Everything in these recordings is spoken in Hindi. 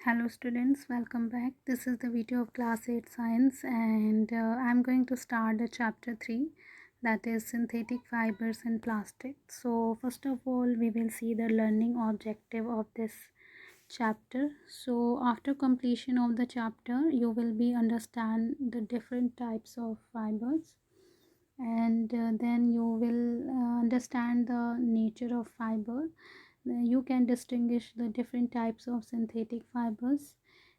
Hello students, welcome back. This is the video of class 8 science and I'm going to start the chapter 3, that is synthetic fibers and plastic. So first of all we will see the learning objective of this chapter. So after completion of the chapter you will be understand the different types of fibers, and then you will understand the nature of fiber. You can distinguish the different types of synthetic fibers,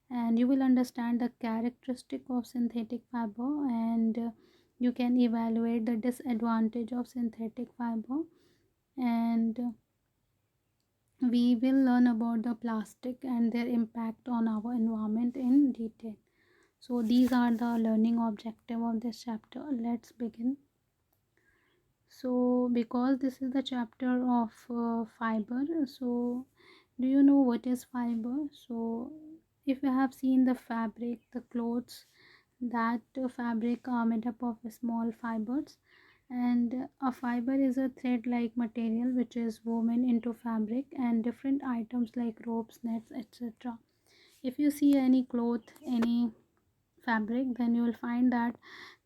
and you will understand the characteristic of synthetic fiber, and you can evaluate the disadvantage of synthetic fiber, and we will learn about the plastic and their impact on our environment in detail. So these are the learning objective of this chapter. Let's begin. So because this is the chapter of fiber, so do you know what is fiber? So if you have seen the fabric, the clothes, that fabric are made up of small fibers, and a fiber is a thread like material which is woven into fabric and different items like ropes, nets, etc. If you see any cloth, any fabric, then you will find that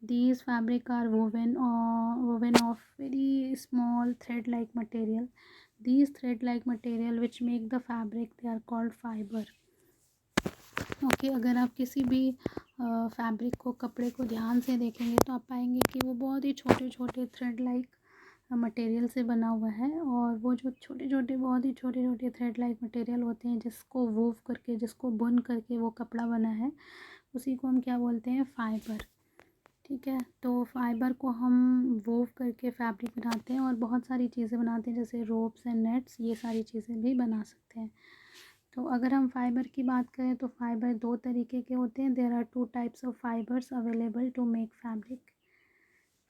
these fabric are woven of very small thread like material. These thread like material which make the fabric, they are called fiber. Okay अगर आप किसी भी फैब्रिक को, कपड़े को ध्यान से देखेंगे तो आप पाएंगे कि वो बहुत ही छोटे छोटे थ्रेड लाइक मटेरियल से बना हुआ है, और वो जो छोटे छोटे, बहुत ही छोटे छोटे थ्रेड लाइक मटेरियल होते हैं जिसको वूव करके, जिसको बुन करके वो कपड़ा बना है, उसी को हम क्या बोलते हैं? फाइबर। ठीक है, तो फाइबर को हम वूव करके फैब्रिक बनाते हैं और बहुत सारी चीज़ें बनाते हैं, जैसे रोप्स एंड नेट्स, ये सारी चीज़ें भी बना सकते हैं। तो अगर हम फाइबर की बात करें तो फाइबर दो तरीके के होते हैं। There are two types of fibres available to make fabric.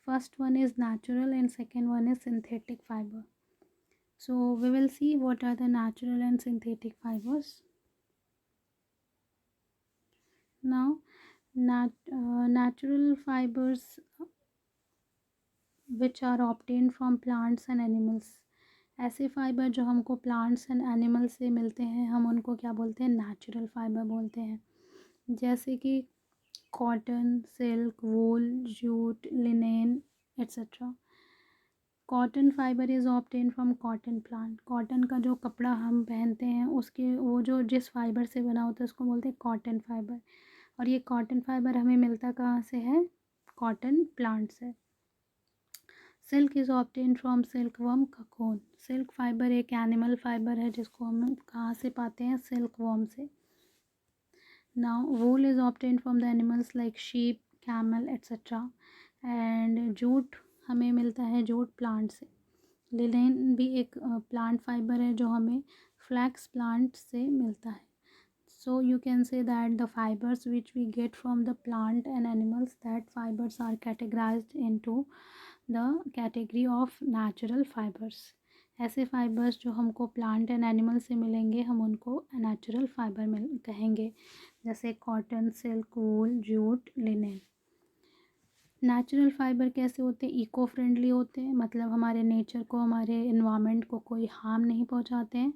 First one is natural and second one is synthetic fiber. So we will see what are the natural and synthetic fibers. Now natural fibers which are obtained from plants and animals. ऐसे फाइबर जो हमको प्लांट्स एंड एनिमल से मिलते हैं, हम उनको क्या बोलते हैं? नेचुरल फाइबर बोलते हैं। जैसे कि cotton, silk, wool, jute, linen etcetera. Cotton fibre is obtain from cotton plant. Cotton का जो कपड़ा हम पहनते हैं उसके, वो जो जिस फाइबर से बना होता है उसको बोलते हैं कॉटन फाइबर, और ये कॉटन फाइबर हमें मिलता कहाँ से है? कॉटन प्लांट से। Silk is obtain from silk worm cocoon. Silk fibre एक एनिमल फाइबर है जिसको हम कहाँ से पाते हैं? सिल्क वर्म से। Now wool is obtain from the animals like sheep, camel etcetera. And jute हमें मिलता है जूट प्लांट से। लिनेन भी एक प्लांट फाइबर है जो हमें फ्लैक्स प्लांट से मिलता है। So you can say that the fibers which we get from the plant and animals, that fibers are categorized into the category of natural fibers. ऐसे फाइबर्स जो हमको प्लांट एंड एनिमल से मिलेंगे हम उनको नेचुरल फाइबर मिल कहेंगे, जैसे कॉटन, सिल्क, वूल, जूट, लिनेन। नेचुरल फाइबर कैसे होते हैं? इको फ्रेंडली होते हैं, मतलब हमारे नेचर को, हमारे इन्वायरमेंट को कोई हार्म नहीं पहुंचाते हैं,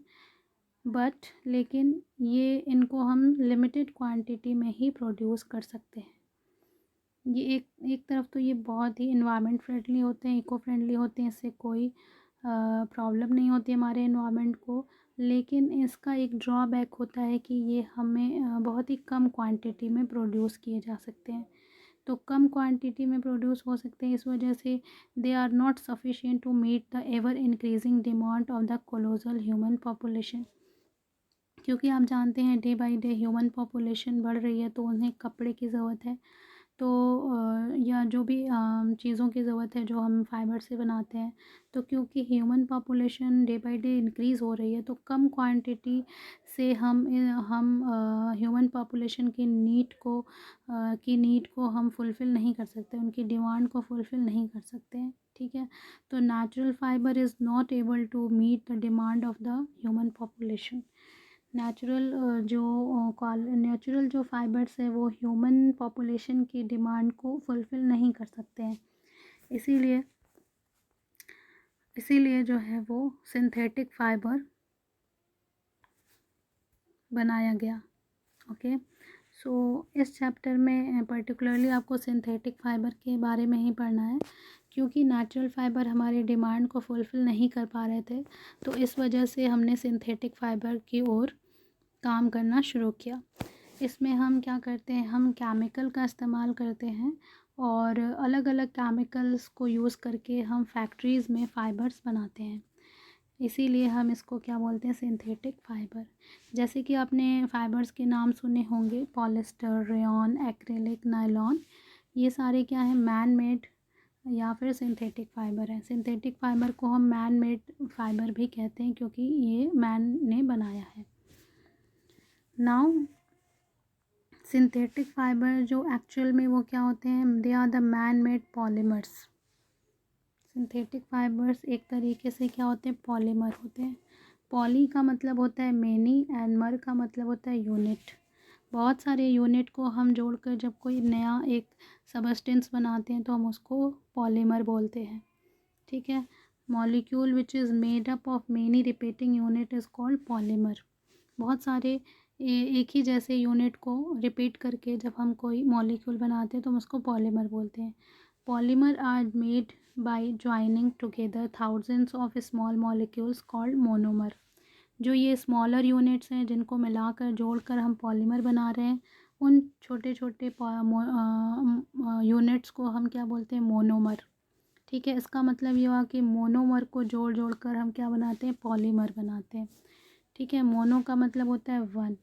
बट लेकिन ये इनको हम लिमिटेड क्वांटिटी में ही प्रोड्यूस कर सकते हैं। ये एक तरफ तो ये बहुत ही इन्वायरमेंट फ्रेंडली होते हैं, इको फ्रेंडली होते हैं, इससे कोई प्रॉब्लम नहीं होती हमारे इन्वायरमेंट को, लेकिन इसका एक ड्रॉबैक होता है कि ये हमें बहुत ही कम क्वांटिटी में प्रोड्यूस किए जा सकते हैं। तो कम क्वांटिटी में प्रोड्यूस हो सकते हैं, इस वजह से they are not sufficient to meet the ever increasing demand of the colossal human population. क्योंकि आप जानते हैं day by day human population बढ़ रही है, तो उन्हें कपड़े की ज़रूरत है, तो या जो भी चीज़ों की ज़रूरत है जो हम फाइबर से बनाते हैं, तो क्योंकि human population day by day increase हो रही है, तो कम क्वांटिटी से हम ह्यूमन पॉपुलेशन की नीड को हम फुलफ़िल नहीं कर सकते, उनकी डिमांड को फुलफ़िल नहीं कर सकते हैं। ठीक है, तो natural fibre is not able to meet the demand of the human population. Natural जो फाइबर्स है वो ह्यूमन पॉपुलेशन की डिमांड को फुलफ़िल नहीं कर सकते हैं, इसीलिए जो है वो सिंथेटिक फाइबर बनाया गया। ओके। सो इस चैप्टर में पर्टिकुलरली आपको सिंथेटिक फ़ाइबर के बारे में ही पढ़ना है, क्योंकि नेचुरल फ़ाइबर हमारे डिमांड को फुलफ़िल नहीं कर पा रहे थे, तो इस वजह से हमने सिंथेटिक फ़ाइबर की ओर काम करना शुरू किया। इसमें हम क्या करते हैं, हम केमिकल का इस्तेमाल करते हैं और अलग अलग केमिकल्स को यूज़ करके हम फैक्ट्रीज़ में फ़ाइबर्स बनाते हैं, इसीलिए हम इसको क्या बोलते हैं, सिंथेटिक फ़ाइबर। जैसे कि आपने फ़ाइबर्स के नाम सुने होंगे, पॉलिस्टर, रेयॉन, एक्रिलिक, नायलॉन, ये सारे क्या हैं, मैन मेड या फिर सिंथेटिक फ़ाइबर हैं। सिंथेटिक फ़ाइबर को हम मैन मेड फ़ाइबर भी कहते हैं, क्योंकि ये मैन ने बनाया है। नाउ सिंथेटिक फ़ाइबर जो एक्चुअल में वो क्या होते हैं, they are the man made polymers. Synthetic fibres एक तरीके से क्या होते हैं, पॉलीमर होते हैं। पॉली का मतलब होता है मेनी एंड मर का मतलब होता है यूनिट। बहुत सारे यूनिट को हम जोड़कर जब कोई नया एक सबस्टेंस बनाते हैं तो हम उसको पॉलीमर बोलते हैं, ठीक है। Molecule which is made up of many repeating unit is called polymer. बहुत सारे एक ही जैसे यूनिट को रिपीट करके जब हम कोई मॉलिक्यूल बनाते हैं तो हम उसको पॉलीमर बोलते हैं। Polymer are made by joining together thousands of small molecules called monomer. जो ये स्मॉलर यूनिट्स हैं जिनको मिलाकर जोड़कर हम पॉलीमर बना रहे हैं, उन छोटे छोटे यूनिट्स को हम क्या बोलते हैं, मोनोमर, ठीक है। इसका मतलब ये हुआ कि मोनोमर को जोड़ जोड़ कर हम क्या बनाते हैं, पॉलीमर बनाते हैं, ठीक है। मोनो का मतलब होता है वन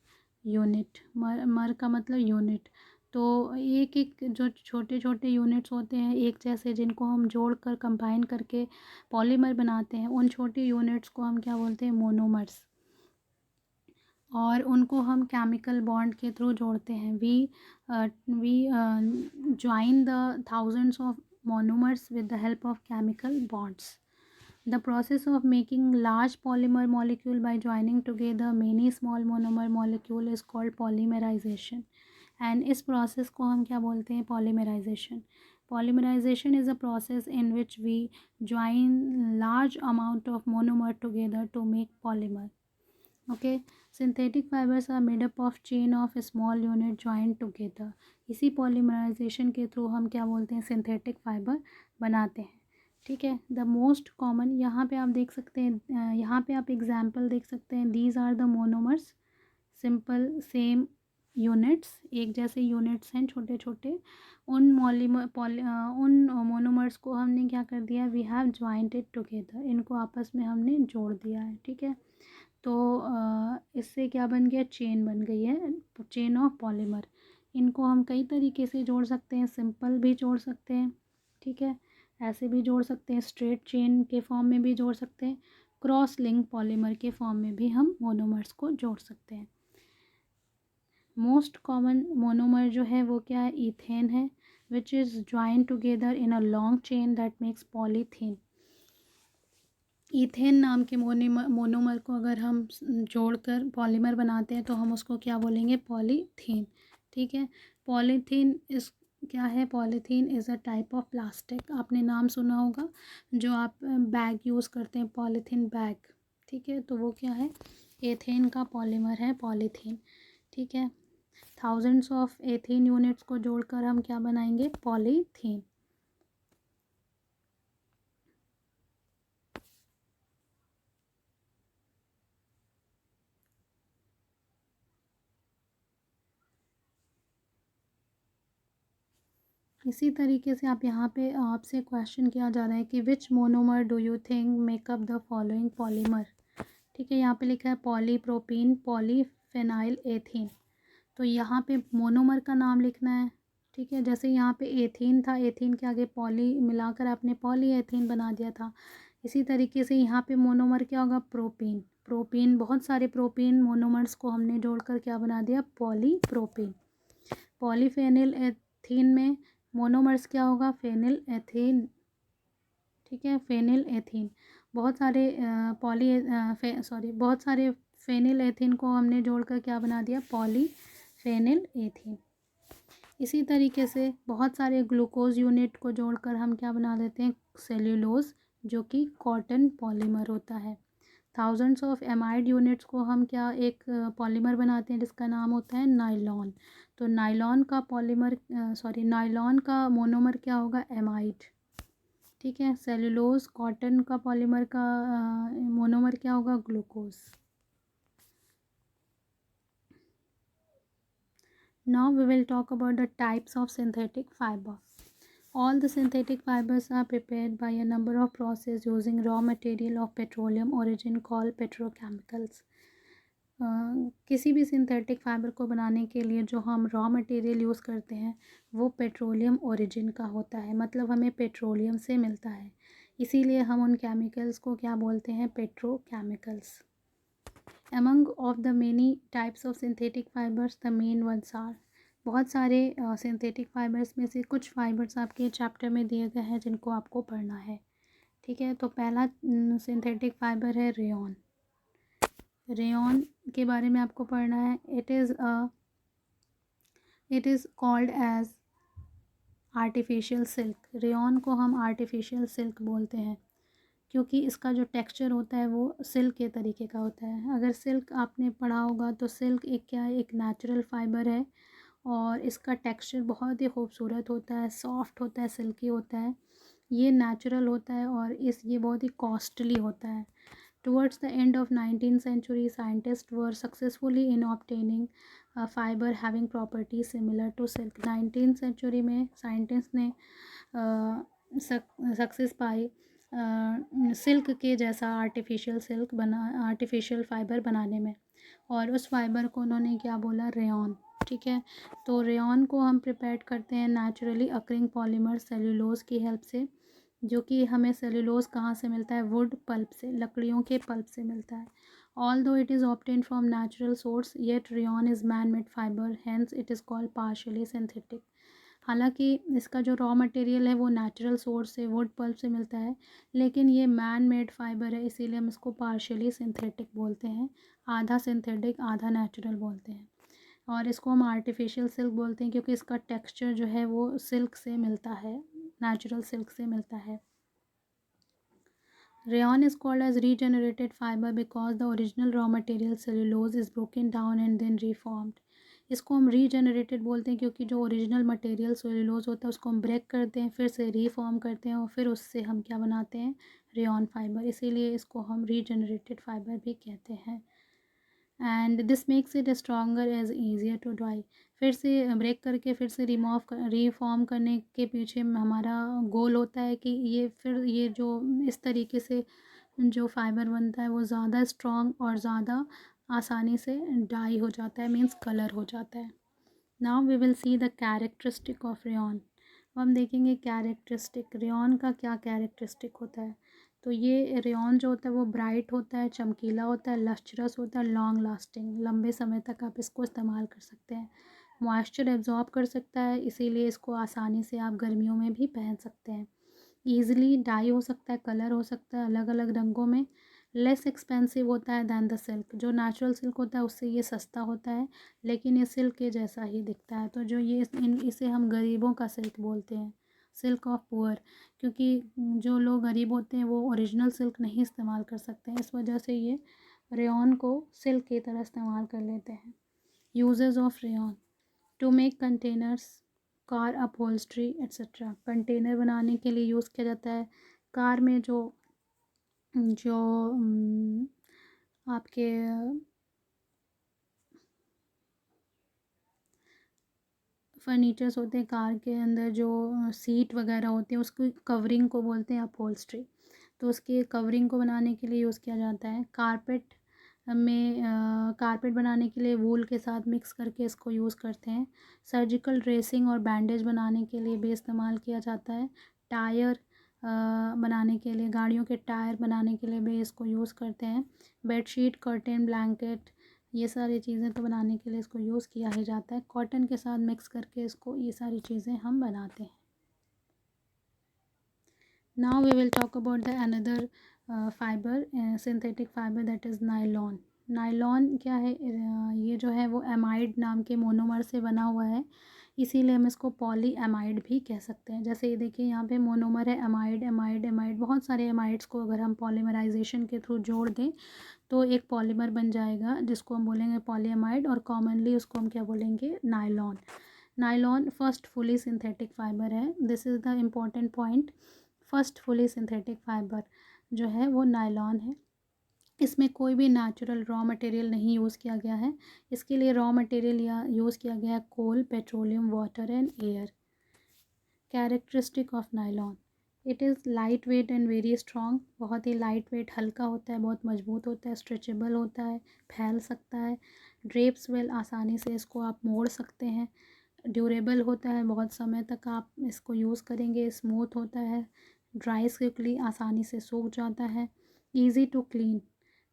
यूनिट, मर का मतलब यूनिट। तो एक एक जो छोटे छोटे यूनिट्स होते हैं एक जैसे, जिनको हम जोड़ कर कंबाइन करके पॉलीमर बनाते हैं, उन छोटे यूनिट्स को हम क्या बोलते हैं, मोनोमर्स। और उनको हम केमिकल बॉन्ड के थ्रू जोड़ते हैं। We join the thousands of monomers with the help of chemical bonds. The process of making large polymer molecule by joining together many small monomer molecule is called polymerization. And इस process को हम क्या बोलते हैं, polymerization. Polymerization is a process in which we join large amount of monomer together to make polymer. Okay, synthetic fibers are made up of chain of small unit joined together. इसी polymerization के थ्रू हम क्या बोलते हैं, synthetic fiber बनाते हैं, ठीक है। द मोस्ट कॉमन, यहाँ पे आप देख सकते हैं, यहाँ पे आप एग्जाम्पल देख सकते हैं, these are the monomers, simple same units, एक जैसे यूनिट्स हैं छोटे छोटे। उन उन मोनोमर्स को हमने क्या कर दिया, वी हैव ज्वाइंटेड टुगेदर, इनको आपस में हमने जोड़ दिया है, ठीक है। तो इससे क्या बन गया, चेन बन गई है, चेन ऑफ पॉलीमर। इनको हम कई तरीके से जोड़ सकते हैं, सिंपल भी जोड़ सकते हैं, ठीक है, ऐसे भी जोड़ सकते हैं, स्ट्रेट चेन के फॉर्म में भी जोड़ सकते हैं, क्रॉस लिंक पॉलीमर के फॉर्म में भी हम मोनोमर्स को जोड़ सकते हैं। मोस्ट कॉमन मोनोमर जो है वो क्या है, इथेन है, which is join together in a long chain that makes polythene. Ethane नाम के मोनोमर को अगर हम जोड़कर पॉलीमर बनाते हैं तो हम उसको क्या बोलेंगे, पॉलीथीन, ठीक है। पॉलीथीन इस क्या है, polythene is a type of plastic. आपने नाम सुना होगा, जो आप बैग यूज़ करते हैं, पॉलीथीन बैग, ठीक है, तो वो क्या है, एथेन का पॉलीमर है पॉलीथीन, ठीक है। थाउजेंड्स ऑफ एथेन यूनिट्स को जोड़कर हम क्या बनाएंगे, पॉलीथीन। इसी तरीके से आप यहाँ पे आपसे क्वेश्चन किया जा रहा है कि which monomer do you think make up the following polymer, ठीक है। यहाँ पे लिखा है पॉलीप्रोपीन पॉलीफेनाइल एथीन, तो यहाँ पे मोनोमर का नाम लिखना है, ठीक है। जैसे यहाँ पे एथीन था, एथीन के आगे पॉली मिलाकर आपने पॉली एथीन बना दिया था, इसी तरीके से यहाँ पे मोनोमर क्या होगा, प्रोपीन। प्रोपीन, बहुत सारे प्रोपीन मोनोमर्स को हमने जोड़कर क्या बना दिया, पॉलीप्रोपीन। पॉलीफेनिल एथीन में मोनोमर्स क्या होगा, फेनिल एथीन, ठीक है, फेनिल एथीन। बहुत सारे बहुत सारे फेनिल एथीन को हमने जोड़कर क्या बना दिया, पॉलीफेनिल एथीन। इसी तरीके से बहुत सारे ग्लूकोज यूनिट को जोड़कर हम क्या बना देते हैं, सेल्यूलोज, जो कि कॉटन पॉलीमर होता है। थाउजेंड्स ऑफ एमाइड यूनिट्स को हम क्या एक पॉलीमर बनाते हैं जिसका नाम होता है नायलॉन। तो नायलॉन का पॉलीमर नायलॉन का मोनोमर क्या होगा, एमाइड। ठीक है, सेलुलोज कॉटन का पॉलीमर का मोनोमर क्या होगा, glucose. Now we will talk about the types of synthetic fiber. All the synthetic fibers are prepared by a number of processes using raw material of petroleum origin called petrochemicals. किसी भी सिंथेटिक फाइबर को बनाने के लिए जो हम रॉ मटेरियल यूज़ करते हैं वो पेट्रोलियम ओरिजिन का होता है, मतलब हमें पेट्रोलियम से मिलता है, इसीलिए हम उन केमिकल्स को क्या बोलते हैं, petrochemicals. Among of the many types of synthetic fibers the main ones are, बहुत सारे सिंथेटिक फाइबर्स में से कुछ फाइबर्स आपके चैप्टर में दिए गए हैं जिनको आपको पढ़ना है। ठीक है, तो पहला सिंथेटिक फाइबर है रेयॉन। रेयॉन के बारे में आपको पढ़ना है। It is called as artificial silk. Rayon को हम आर्टिफिशियल सिल्क बोलते हैं क्योंकि इसका जो टेक्सचर होता है वो सिल्क के तरीके का होता है। अगर सिल्क आपने पढ़ा होगा तो सिल्क एक क्या है, एक नेचुरल फाइबर है और इसका टेक्सचर बहुत ही खूबसूरत होता है, सॉफ्ट होता है, सिल्की होता है, ये नेचुरल होता है और ये बहुत ही कॉस्टली होता है। Towards the end of 19th century scientist were successfully in obtaining fibre having property similar to silk. 19th century में साइंटिस्ट ने सक्सेस पाई सिल्क के जैसा आर्टिफिशियल फ़ाइबर बनाने में, और उस फाइबर को उन्होंने क्या बोला, रेयॉन। ठीक है, तो रेयॉन को हम प्रिपेयर करते हैं नेचुरली अकरिंग पॉलीमर सेलुलोज की हेल्प से, जो कि हमें सेलुलोज कहाँ से मिलता है, वुड पल्प से, लकड़ियों के पल्प से मिलता है। Although it is obtain from natural source yet rayon is man made fibre, hence it is called partially synthetic. हालांकि इसका जो रॉ मटेरियल है वो नेचुरल सोर्स से, वुड पल्प से मिलता है, लेकिन ये मैन मेड फाइबर है, इसीलिए हम इसको पार्शियली सिंथेटिक बोलते हैं, आधा सिंथेटिक आधा नेचुरल बोलते हैं। और इसको हम आर्टिफिशियल सिल्क बोलते हैं क्योंकि इसका टेक्सचर जो है वो सिल्क से मिलता है, नेचुरल सिल्क से मिलता है। Rayon is called as regenerated fiber because the original raw material cellulose is broken down and then reformed. इसको हम रीजनरेटेड बोलते हैं क्योंकि जो ओरिजिनल मटेरियल सेलुलोज होता है उसको हम ब्रेक करते हैं, फिर से रीफॉर्म करते हैं और फिर उससे हम क्या बनाते हैं, रेयॉन फाइबर, इसीलिए इसको हम रीजनरेटेड फाइबर भी कहते हैं। And this makes it stronger as easier to dry. फिर से ब्रेक करके फिर से रीफॉर्म करने के पीछे हमारा गोल होता है कि ये जो इस तरीके से जो फाइबर बनता है वो ज़्यादा स्ट्रॉन्ग और ज़्यादा आसानी से डाई हो जाता है, मीन्स कलर हो जाता है। Now we will see the characteristic of rayon. हम देखेंगे कैरेक्टरिस्टिक, रेयॉन का क्या कैरेक्टरिस्टिक होता है। तो ये रेयॉन जो होता है वो ब्राइट होता है, चमकीला होता है, लस्ट्रस होता है, लॉन्ग लास्टिंग, लंबे समय तक आप इसको इस्तेमाल कर सकते हैं, मॉइस्चर एब्जॉर्ब कर सकता है, इसीलिए इसको आसानी से आप गर्मियों में भी पहन सकते हैं। ईज़िली डाई हो सकता है, कलर हो सकता है अलग अलग रंगों में। लेस एक्सपेंसिव होता है दैन द सिल्क, जो नेचुरल सिल्क होता है उससे ये सस्ता होता है, लेकिन ये सिल्क के जैसा ही दिखता है। तो जो इसे हम गरीबों का सिल्क बोलते हैं, सिल्क ऑफ पुअर, क्योंकि जो लोग गरीब होते हैं वो ओरिजिनल सिल्क नहीं इस्तेमाल कर सकते हैं, इस वजह से ये रेयॉन को सिल्क की तरह इस्तेमाल कर लेते हैं। Uses of rayon to make containers, car upholstery etcetera. Container बनाने के लिए यूज़ किया जाता है। कार में जो जो आपके फर्नीचर्स होते हैं कार के अंदर, जो सीट वगैरह होते हैं उसकी कवरिंग को बोलते हैं अपहोल्स्ट्री, तो उसकी कवरिंग को बनाने के लिए यूज़ किया जाता है। कारपेट बनाने के लिए वूल के साथ मिक्स करके इसको यूज़ करते हैं। सर्जिकल ड्रेसिंग और बैंडेज बनाने के लिए भी इस्तेमाल किया जाता है। टायर बनाने के लिए, गाड़ियों के टायर बनाने के लिए भी इसको यूज़ करते हैं। बेडशीट, कर्टेन, ब्लैंकेट, ये सारी चीज़ें तो बनाने के लिए इसको यूज़ किया ही जाता है। कॉटन के साथ मिक्स करके इसको ये सारी चीज़ें हम बनाते हैं। Now we will talk about the another fibre, synthetic fibre, that is nylon. Nylon क्या है, ये जो है वो एमाइड नाम के मोनोमर से बना हुआ है। इसीलिए हम इसको पॉली एमाइड भी कह सकते हैं। जैसे ये देखिए यहाँ पे मोनोमर है एमाइड एमाइड एमाइड, बहुत सारे एमाइड्स को अगर हम पॉलीमराइजेशन के थ्रू जोड़ दें तो एक पॉलीमर बन जाएगा जिसको हम बोलेंगे पॉलीएमाइड, और कॉमनली उसको हम क्या बोलेंगे, nylon. Nylon first fully synthetic fibre है, this is the important point. First fully synthetic fibre जो है वो नायलॉन है। इसमें कोई भी नेचुरल रॉ मटेरियल नहीं यूज़ किया गया है। इसके लिए रॉ मटेरियल या यूज़ किया गया है coal, petroleum, water and air. Characteristic of nylon, it is light weight and very strong, बहुत ही लाइट वेट, हल्का होता है, बहुत मजबूत होता है, स्ट्रेचेबल होता है, फैल सकता है, ड्रेप्स वेल, आसानी से इसको आप मोड़ सकते हैं, ड्यूरेबल होता है, बहुत समय तक आप इसको यूज़ करेंगे, स्मूथ होता है, ड्राई क्विकली, आसानी से सूख जाता है, ईज़ी टू क्लीन,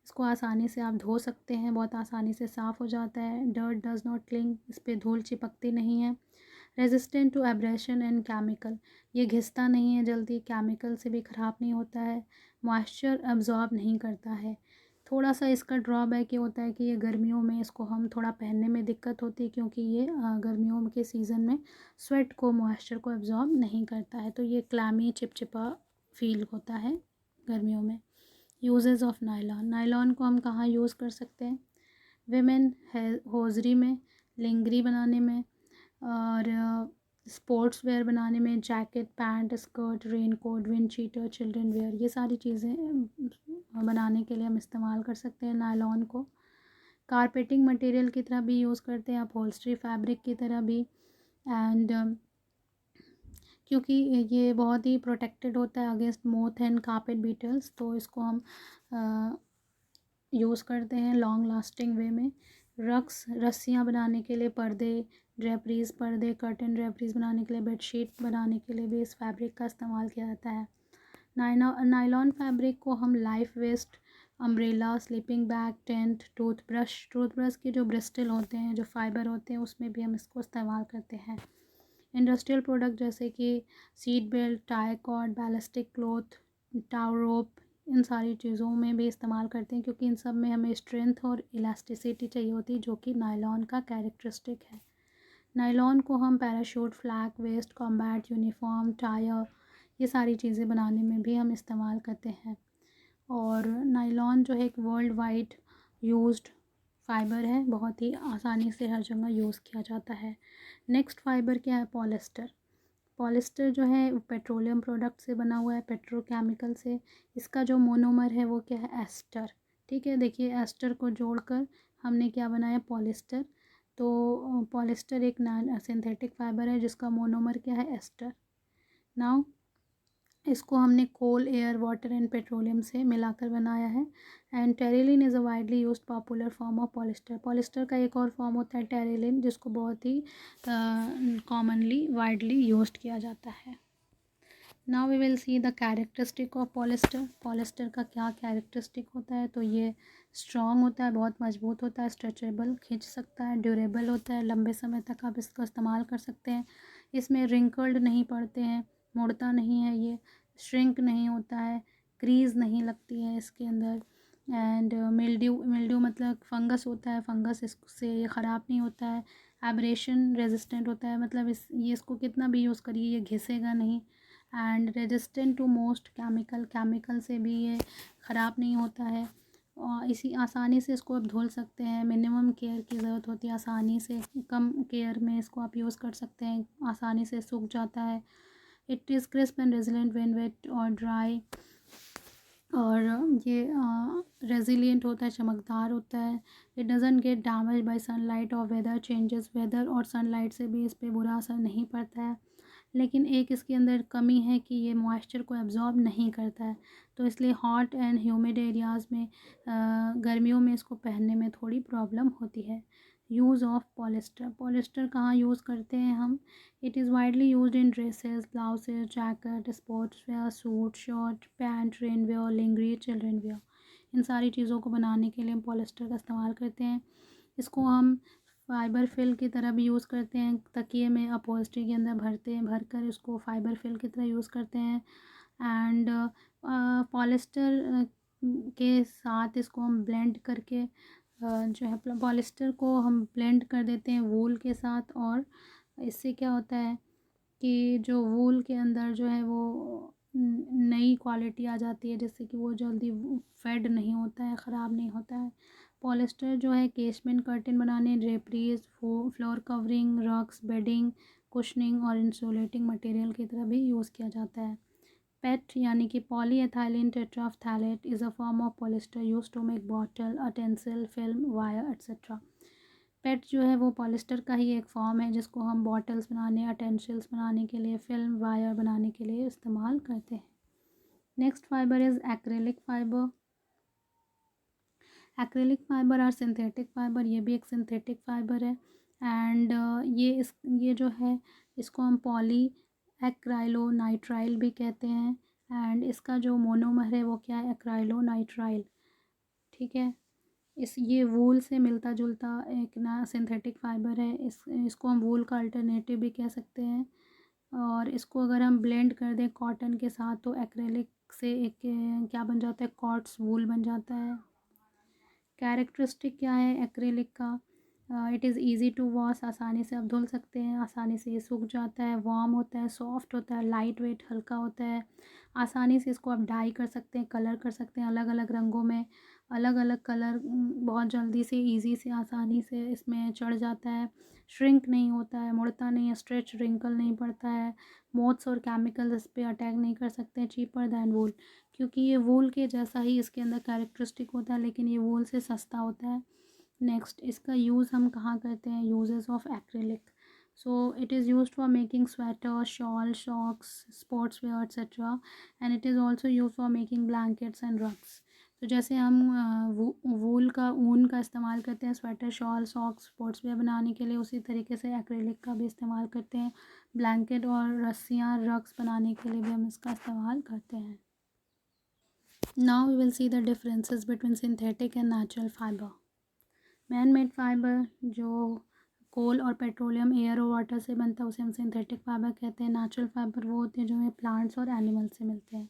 इसको आसानी से आप धो सकते हैं, बहुत आसानी से साफ़ हो जाता है, डर्ट डज नॉट क्लिंग, इस पर धूल चिपकती नहीं है, resistant to abrasion and chemical, ये घिसता नहीं है जल्दी, केमिकल से भी ख़राब नहीं होता है, मॉइस्चर अब्जॉर्ब नहीं करता है। थोड़ा सा इसका ड्रॉबैक ये होता है कि ये गर्मियों में इसको हम थोड़ा पहनने में दिक्कत होती है, क्योंकि ये गर्मियों के सीज़न में स्वेट को, मॉइस्चर को अब्जॉर्ब नहीं करता है, तो ये क्लैमी चिपचिपा फील होता है गर्मियों में। यूजेस ऑफ नायलॉन, नायलॉन को हम कहाँ यूज़ कर सकते हैं, विमेन होजरी में, लिंगरी बनाने में, और स्पोर्ट्स वेयर बनाने में, jacket, pant, skirt, rain coat, wind cheater, children wear, ये सारी चीज़ें बनाने के लिए हम इस्तेमाल कर सकते हैं नायलॉन को। कारपेटिंग मटेरियल की तरह भी यूज़ करते हैं, अपहोल्स्ट्री फैब्रिक की तरह भी, एंड क्योंकि ये बहुत ही प्रोटेक्टेड होता है against moth and carpet beetles, तो इसको हम यूज़ करते हैं लॉन्ग लास्टिंग वे में। रक्स, रस्सियाँ बनाने के लिए, पर्दे, ड्रेपरीज, पर्दे, कर्टन ड्रेपरीज बनाने के लिए, बेडशीट बनाने के लिए भी इस फैब्रिक का इस्तेमाल किया जाता है। नायलॉन फैब्रिक को हम life vest, umbrella, sleeping bag, tent, toothbrush के जो ब्रिस्टल होते हैं, जो फाइबर होते हैं, उसमें भी हम इसको इस्तेमाल करते हैं। इंडस्ट्रियल प्रोडक्ट जैसे कि seat belt, tie cord, ballistic cloth, tow rope, इन सारी चीज़ों में भी इस्तेमाल करते हैं, क्योंकि इन सब में हमें स्ट्रेंथ और इलास्टिसिटी चाहिए होती है, जो कि नायलॉन का कैरेक्टरिस्टिक है। नायलॉन को हम parachute, flag vest, combat uniform, tyre, ये सारी चीज़ें बनाने में भी हम इस्तेमाल करते हैं। और नायलॉन जो है एक वर्ल्ड वाइड यूज्ड फाइबर है, बहुत ही आसानी से हर जगह यूज़ किया जाता है। नेक्स्ट फाइबर क्या है, पॉलिस्टर। पॉलिस्टर जो है पेट्रोलियम प्रोडक्ट से बना हुआ है, पेट्रोकेमिकल से। इसका जो मोनोमर है वो क्या है, एस्टर। ठीक है, देखिए एस्टर को जोड़कर हमने क्या बनाया, पॉलिस्टर। तो पॉलिस्टर एक सिंथेटिक फाइबर है जिसका मोनोमर क्या है, एस्टर। नाउ इसको हमने कोल, एयर, वाटर एंड पेट्रोलियम से मिलाकर बनाया है। And terylene is a widely used popular form of polyester. Polyester का एक और फॉर्म होता है टेरेलिन, जिसको बहुत ही कॉमनली वाइडली यूज्ड किया जाता है। Now we will see the characteristic of polyester. Polyester का क्या कैरेक्टरिस्टिक होता है, तो ये स्ट्रॉन्ग होता है, बहुत मजबूत होता है, स्ट्रेचेबल, खींच सकता है, ड्यूरेबल होता है, लंबे समय तक आप इसका इस्तेमाल कर सकते हैं। इसमें रिंकल्ड नहीं पड़ते हैं, मुड़ता नहीं है, ये श्रिंक नहीं होता है, क्रीज नहीं लगती है इसके अंदर। एंड मिल्ड्यू मतलब फंगस होता है, फंगस इससे ये ख़राब नहीं होता है। एब्रेशन रेजिस्टेंट होता है, मतलब इसको कितना भी यूज़ करिए ये घिसेगा नहीं। And resistant to most chemical से भी ये ख़राब नहीं होता है। और इसी आसानी से इसको आप धुल सकते हैं, मिनिमम केयर की ज़रूरत होती है, आसानी से कम केयर में इसको आप यूज़ कर सकते हैं, आसानी से सूख जाता है। It is crisp and resilient when wet और ड्राई, और ये रेजिलिएंट होता है, चमकदार होता है। It doesn't get damage by sunlight और वेदर चेंजेस, वेदर और सनलाइट से भी इस पर बुरा असर नहीं पड़ता है। लेकिन एक इसके अंदर कमी है कि ये मॉइस्चर को एब्जॉर्ब नहीं करता है, तो इसलिए हॉट एंड ह्यूमिड एरियाज़ में गर्मियों में इसको पहनने में थोड़ी प्रॉब्लम होती है। यूज़ ऑफ पॉलिस्टर, पॉलिस्टर कहाँ यूज़ करते हैं हम, it is widely used in dresses, blouses, jacket, sports wear, suit, shirt, pant, rain wear, lingerie, children wear, इन सारी चीज़ों को बनाने के लिए हम पॉलिस्टर का इस्तेमाल करते हैं। इसको हम फाइबर फिल की तरह भी यूज़ करते हैं, तकिए में अपहोल्स्ट्री के अंदर भरते हैं, भरकर इसको फाइबर फिल की तरह यूज़ करते हैं। एंड पॉलिस्टर के साथ इसको हम ब्लेंड करके जो है पॉलिस्टर को हम ब्लेंड कर देते हैं वूल के साथ, और इससे क्या होता है कि जो वूल के अंदर जो है वो नई क्वालिटी आ जाती है, जिससे कि वो जल्दी फेड नहीं होता है, ख़राब नहीं होता है। पॉलिस्टर जो है केसमेंट कर्टेन बनाने, draperies, floor covering, rugs, bedding, cushioning और इंसुलेटिंग मटेरियल की तरह भी यूज़ किया जाता है। पेट यानी कि polyethylene terephthalate is a form of polyester use to make bottle, utensil, film, wire etcetera. PET जो है वो पॉलिस्टर का ही एक फॉर्म है जिसको हम बॉटल्स बनाने, अटेंसिल्स बनाने के लिए, फिल्म, वायर बनाने के लिए इस्तेमाल करते हैं। Next fibre is acrylic fibre. Acrylic fibre और सिंथेटिक फाइबर, ये भी एक सिंथेटिक फाइबर है। एंड ये जो है इसको हम पॉली एक्राइलोनाइट्राइल भी कहते हैं। एंड इसका जो मोनोमर है वो क्या है, एक्राइलोनाइट्राइल। ठीक है, ये वूल से मिलता जुलता एक ना सिंथेटिक फाइबर है। इसको हम वूल का अल्टरनेटिव भी कह सकते हैं। और इसको अगर हम ब्लेंड कर दें कॉटन के साथ तो एक्रेलिक से एक क्या बन जाता है, कॉट्स वूल बन जाता है। कैरेक्टरिस्टिक क्या है एक्रेलिक का, it is easy to wash, आसानी से आप धुल सकते हैं, आसानी से ये सूख जाता है, वार्म होता है, सॉफ्ट होता है, लाइट वेट हल्का होता है, आसानी से इसको आप डाई कर सकते हैं, कलर कर सकते हैं अलग अलग रंगों में। अलग अलग कलर बहुत जल्दी से ईजी से आसानी से इसमें चढ़ जाता है, श्रिंक नहीं होता है, मुड़ता नहीं है, स्ट्रेच रिंकल नहीं पड़ता है, मोथ्स और केमिकल इस पर अटैक नहीं कर सकते हैं। चीपर दैन वूल, क्योंकि ये वूल के जैसा ही इसके अंदर कैरेक्टरिस्टिक होता है लेकिन ये वूल से सस्ता होता है। नेक्स्ट, इसका यूज़ हम कहाँ करते हैं, uses of acrylic. So it is used for making sweater, shawl, socks, sports wear etcetera. And it is also use for making blankets and rugs. तो जैसे हम वूल का, ऊन का इस्तेमाल करते हैं sweater, shawl, socks, sports wear बनाने के लिए, उसी तरीके से एक्रेलिक का भी इस्तेमाल करते हैं। ब्लैंकेट और रस्सियाँ, रग्स बनाने के लिए भी हम इसका इस्तेमाल करते हैं। Now we will see the differences between synthetic and natural fiber. Man made fibre जो कोल और पेट्रोलियम, एयर और वाटर से बनता है उसे हम सिंथेटिक फाइबर कहते हैं। नेचुरल फाइबर वो होते हैं जो हमें प्लांट्स और एनिमल से मिलते हैं।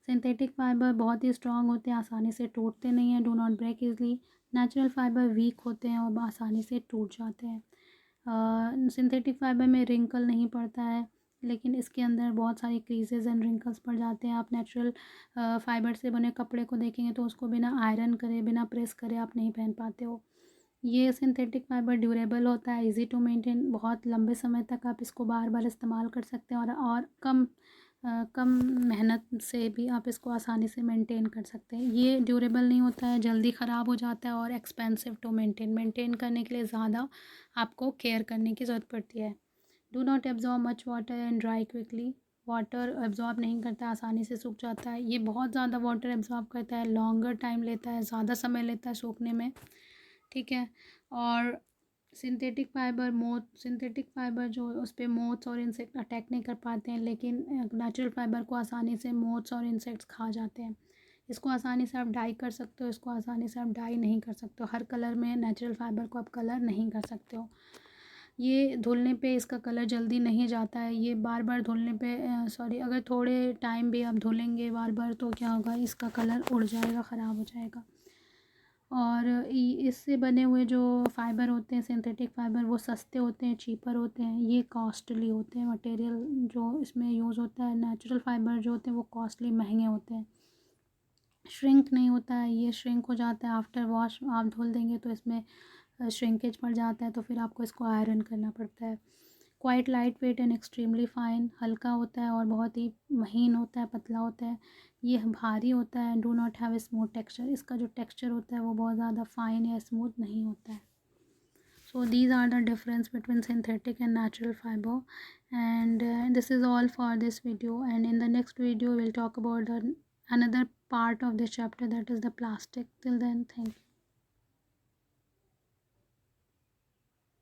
सिंथेटिक फाइबर बहुत ही स्ट्रॉन्ग होते हैं, आसानी से टूटते नहीं हैं, do not break easily. Natural fibre weak होते हैं और आसानी से टूट जाते हैं। सिंथेटिक फाइबर में रिंकल नहीं पड़ता है लेकिन इसके अंदर बहुत सारी क्रीजेज एंड रिंकल्स पड़ जाते हैं। आप नेचुरल फाइबर से बने कपड़े को देखेंगे तो उसको बिना आयरन करे, बिना प्रेस करे आप नहीं पहन पाते हो। ये सिंथेटिक फाइबर ड्यूरेबल होता है, इजी टू मेंटेन, बहुत लंबे समय तक आप इसको बार बार इस्तेमाल कर सकते हैं और कम मेहनत से भी आप इसको आसानी से मेंटेन कर सकते हैं। ये ड्यूरेबल नहीं होता है, जल्दी ख़राब हो जाता है और एक्सपेंसिव टू मेंटेन करने के लिए ज़्यादा आपको केयर करने की ज़रूरत पड़ती है। Do not absorb much water and dry quickly, water absorb नहीं करता, आसानी से सूख जाता है। ये बहुत ज़्यादा वाटर एब्जॉर्ब करता है, लॉन्गर टाइम लेता है, ज़्यादा समय लेता है सूखने में। ठीक है, और सिंथेटिक फाइबर जो उस पर मोथ्स और इंसेक्ट अटैक नहीं कर पाते हैं लेकिन नेचुरल फाइबर को आसानी से मोथ्स और इंसेक्ट्स खा जाते हैं। इसको आसानी से आप डाई कर सकते हो, इसको आसानी से आप डाई नहीं कर सकते हो। हर कलर में नेचुरल फाइबर को आप कलर नहीं कर सकते हो। ये धुलने पे इसका कलर जल्दी नहीं जाता है। ये बार बार धुलने पे अगर थोड़े टाइम भी आप धुलेंगे बार बार तो क्या होगा, इसका कलर उड़ जाएगा, ख़राब हो जाएगा। और इससे बने हुए जो फाइबर होते हैं सिंथेटिक फाइबर वो सस्ते होते हैं, चीपर होते हैं, ये कॉस्टली होते हैं। मटेरियल जो इसमें यूज़ होता है, नेचुरल फाइबर जो होते हैं वो कॉस्टली, महंगे होते हैं। श्रिंक नहीं होता है, ये श्रिंक हो जाता है आफ्टर वॉश, आप धुल देंगे तो इसमें श्रिंकेज पड़ जाता है तो फिर आपको इसको आयरन करना पड़ता है। Quite light weight and extremely fine, हल्का होता है और बहुत ही महीन होता है, पतला होता है। ये भारी होता है, do not have a smooth texture, इसका जो टेक्सचर होता है वो बहुत ज़्यादा फाइन या स्मूथ नहीं होता है। So these are the difference between synthetic and natural fiber, and this is all for this video, and in the next video we'll talk about another part of this chapter, that is the plastic. Till then, thank you.